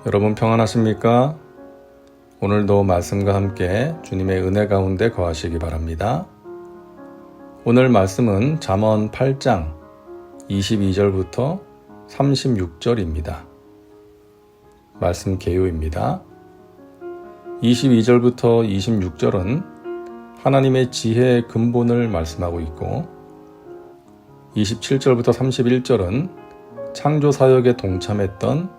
여러분 평안하십니까? 오늘도 말씀과 함께 주님의 은혜 가운데 거하시기 바랍니다. 오늘 말씀은 잠언 8장 22절부터 36절입니다. 말씀 개요입니다. 22절부터 26절은 하나님의 지혜의 근본을 말씀하고 있고 27절부터 31절은 창조 사역에 동참했던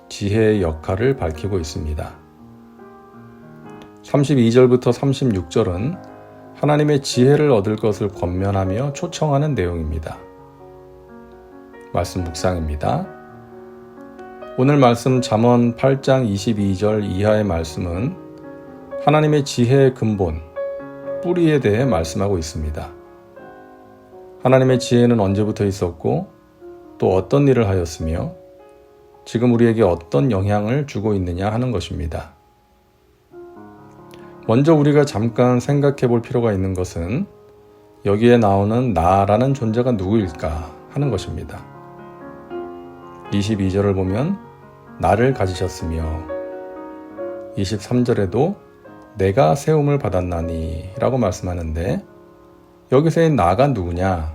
지혜의 역할을 밝히고 있습니다. 32절부터 36절은 하나님의 지혜를 얻을 것을 권면하며 초청하는 내용입니다. 말씀 묵상입니다. 오늘 말씀 잠언 8장 22절 이하의 말씀은 하나님의 지혜의 근본, 뿌리에 대해 말씀하고 있습니다. 하나님의 지혜는 언제부터 있었고 또 어떤 일을 하였으며 지금 우리에게 어떤 영향을 주고 있느냐 하는 것입니다. 먼저 우리가 잠깐 생각해 볼 필요가 있는 것은 여기에 나오는 나라는 존재가 누구일까 하는 것입니다. 22절을 보면 나를 가지셨으며 23절에도 내가 세움을 받았나니 라고 말씀하는데 여기서의 나가 누구냐?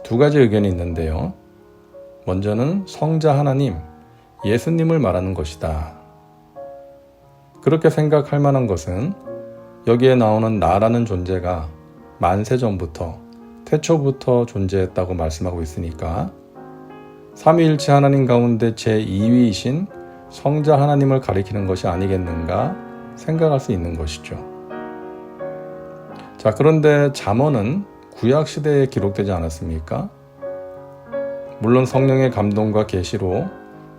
두 가지 의견이 있는데요. 먼저는 성자 하나님, 예수님을 말하는 것이다. 그렇게 생각할 만한 것은 여기에 나오는 나라는 존재가 만세 전부터, 태초부터 존재했다고 말씀하고 있으니까 삼위일체 하나님 가운데 제2위이신 성자 하나님을 가리키는 것이 아니겠는가 생각할 수 있는 것이죠. 자, 그런데 잠언은 구약 시대에 기록되지 않았습니까? 물론 성령의 감동과 계시로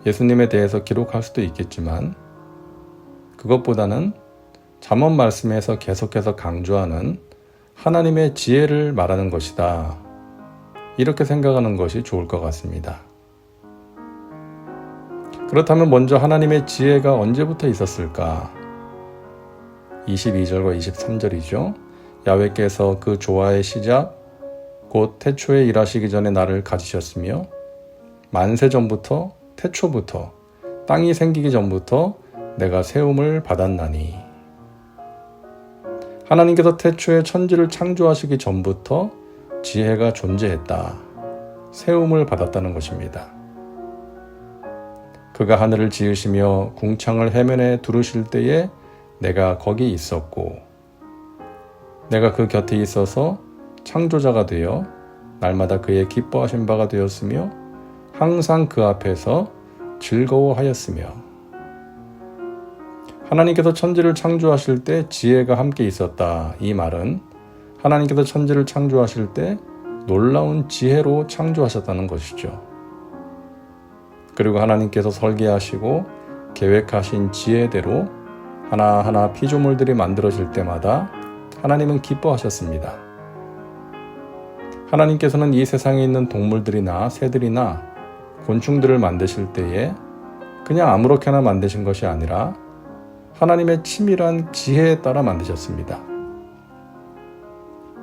예수님에 대해서 기록할 수도 있겠지만 그것보다는 잠언 말씀에서 계속해서 강조하는 하나님의 지혜를 말하는 것이다. 이렇게 생각하는 것이 좋을 것 같습니다. 그렇다면 먼저 하나님의 지혜가 언제부터 있었을까? 22절과 23절이죠. 야훼께서 그 조화의 시작 곧 태초에 일하시기 전에 나를 가지셨으며 만세 전부터 태초부터 땅이 생기기 전부터 내가 세움을 받았나니. 하나님께서 태초에 천지를 창조하시기 전부터 지혜가 존재했다. 세움을 받았다는 것입니다. 그가 하늘을 지으시며 궁창을 해면에 두르실 때에 내가 거기 있었고 내가 그 곁에 있어서 창조자가 되어 날마다 그의 기뻐하신 바가 되었으며 항상 그 앞에서 즐거워하였으며. 하나님께서 천지를 창조하실 때 지혜가 함께 있었다. 이 말은 하나님께서 천지를 창조하실 때 놀라운 지혜로 창조하셨다는 것이죠. 그리고 하나님께서 설계하시고 계획하신 지혜대로 하나하나 피조물들이 만들어질 때마다 하나님은 기뻐하셨습니다. 하나님께서는 이 세상에 있는 동물들이나 새들이나 곤충들을 만드실 때에 그냥 아무렇게나 만드신 것이 아니라 하나님의 치밀한 지혜에 따라 만드셨습니다.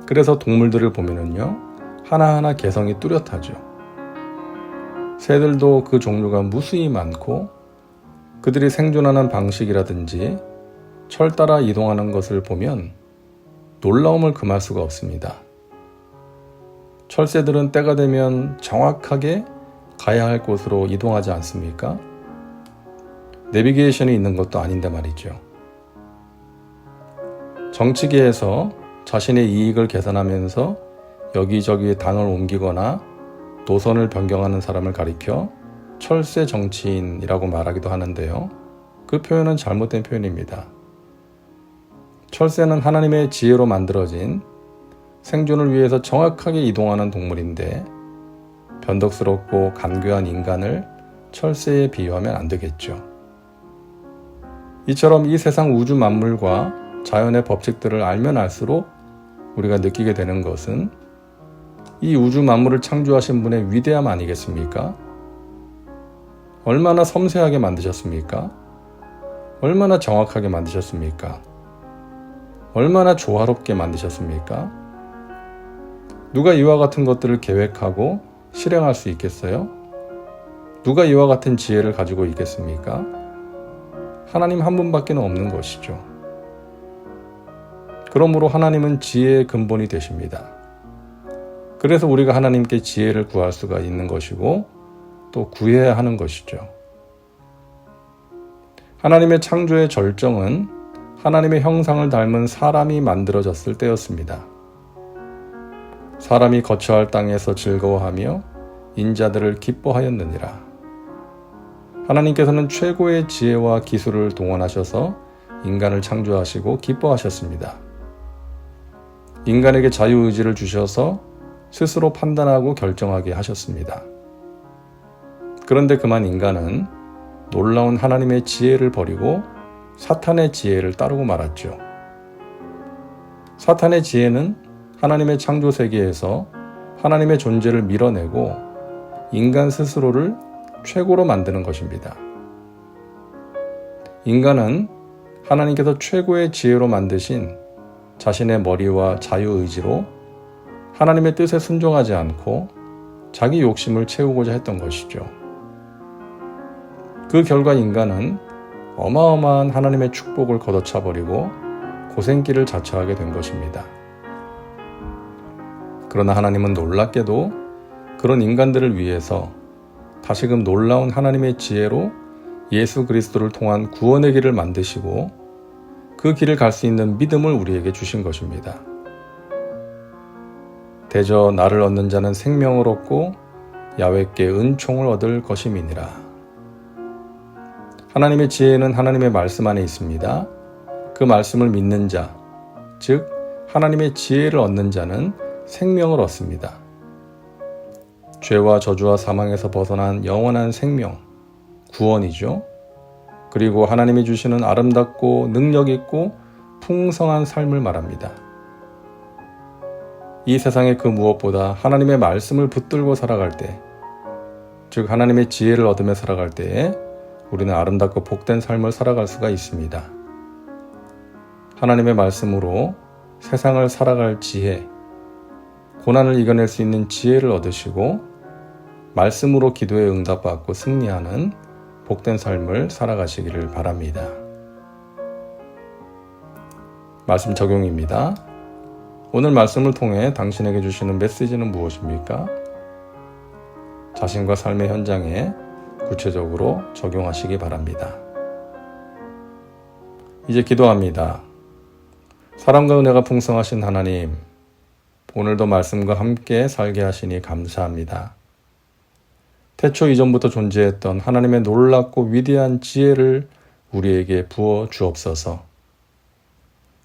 그래서 동물들을 보면은요, 하나하나 개성이 뚜렷하죠. 새들도 그 종류가 무수히 많고 그들이 생존하는 방식이라든지 철 따라 이동하는 것을 보면 놀라움을 금할 수가 없습니다. 철새들은 때가 되면 정확하게 가야 할 곳으로 이동하지 않습니까? 내비게이션이 있는 것도 아닌데 말이죠. 정치계에서 자신의 이익을 계산하면서 여기저기 당을 옮기거나 노선을 변경하는 사람을 가리켜 철새 정치인이라고 말하기도 하는데요. 그 표현은 잘못된 표현입니다. 철새는 하나님의 지혜로 만들어진 생존을 위해서 정확하게 이동하는 동물인데 변덕스럽고 간교한 인간을 철새에 비유하면 안 되겠죠. 이처럼 이 세상 우주 만물과 자연의 법칙들을 알면 알수록 우리가 느끼게 되는 것은 이 우주 만물을 창조하신 분의 위대함 아니겠습니까? 얼마나 섬세하게 만드셨습니까? 얼마나 정확하게 만드셨습니까? 얼마나 조화롭게 만드셨습니까? 누가 이와 같은 것들을 계획하고 실행할 수 있겠어요? 누가 이와 같은 지혜를 가지고 있겠습니까? 하나님 한 분밖에 없는 것이죠. 그러므로 하나님은 지혜의 근본이 되십니다. 그래서 우리가 하나님께 지혜를 구할 수가 있는 것이고 또 구해야 하는 것이죠. 하나님의 창조의 절정은 하나님의 형상을 닮은 사람이 만들어졌을 때였습니다. 사람이 거처할 땅에서 즐거워하며 인자들을 기뻐하였느니라. 하나님께서는 최고의 지혜와 기술을 동원하셔서 인간을 창조하시고 기뻐하셨습니다. 인간에게 자유의지를 주셔서 스스로 판단하고 결정하게 하셨습니다. 그런데 그만 인간은 놀라운 하나님의 지혜를 버리고 사탄의 지혜를 따르고 말았죠. 사탄의 지혜는 하나님의 창조 세계에서 하나님의 존재를 밀어내고 인간 스스로를 최고로 만드는 것입니다. 인간은 하나님께서 최고의 지혜로 만드신 자신의 머리와 자유의지로 하나님의 뜻에 순종하지 않고 자기 욕심을 채우고자 했던 것이죠. 그 결과 인간은 어마어마한 하나님의 축복을 걷어차버리고 고생길을 자처하게 된 것입니다. 그러나 하나님은 놀랍게도 그런 인간들을 위해서 다시금 놀라운 하나님의 지혜로 예수 그리스도를 통한 구원의 길을 만드시고 그 길을 갈 수 있는 믿음을 우리에게 주신 것입니다. 대저 나를 얻는 자는 생명을 얻고 야훼께 은총을 얻을 것임이니라. 하나님의 지혜는 하나님의 말씀 안에 있습니다. 그 말씀을 믿는 자, 즉 하나님의 지혜를 얻는 자는 생명을 얻습니다. 죄와 저주와 사망에서 벗어난 영원한 생명, 구원이죠. 그리고 하나님이 주시는 아름답고 능력 있고 풍성한 삶을 말합니다. 이 세상의 그 무엇보다 하나님의 말씀을 붙들고 살아갈 때, 즉 하나님의 지혜를 얻으며 살아갈 때에 우리는 아름답고 복된 삶을 살아갈 수가 있습니다. 하나님의 말씀으로 세상을 살아갈 지혜, 고난을 이겨낼 수 있는 지혜를 얻으시고 말씀으로 기도에 응답받고 승리하는 복된 삶을 살아가시기를 바랍니다. 말씀 적용입니다. 오늘 말씀을 통해 당신에게 주시는 메시지는 무엇입니까? 자신과 삶의 현장에 구체적으로 적용하시기 바랍니다. 이제 기도합니다. 사랑과 은혜가 풍성하신 하나님, 오늘도 말씀과 함께 살게 하시니 감사합니다. 태초 이전부터 존재했던 하나님의 놀랍고 위대한 지혜를 우리에게 부어 주옵소서.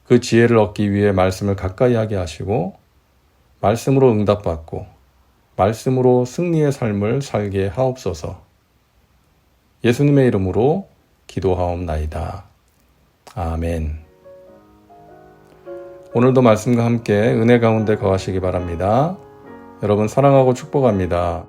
그 지혜를 얻기 위해 말씀을 가까이 하게 하시고 말씀으로 응답받고 말씀으로 승리의 삶을 살게 하옵소서. 예수님의 이름으로 기도하옵나이다. 아멘. 오늘도 말씀과 함께 은혜 가운데 거하시기 바랍니다. 여러분 사랑하고 축복합니다.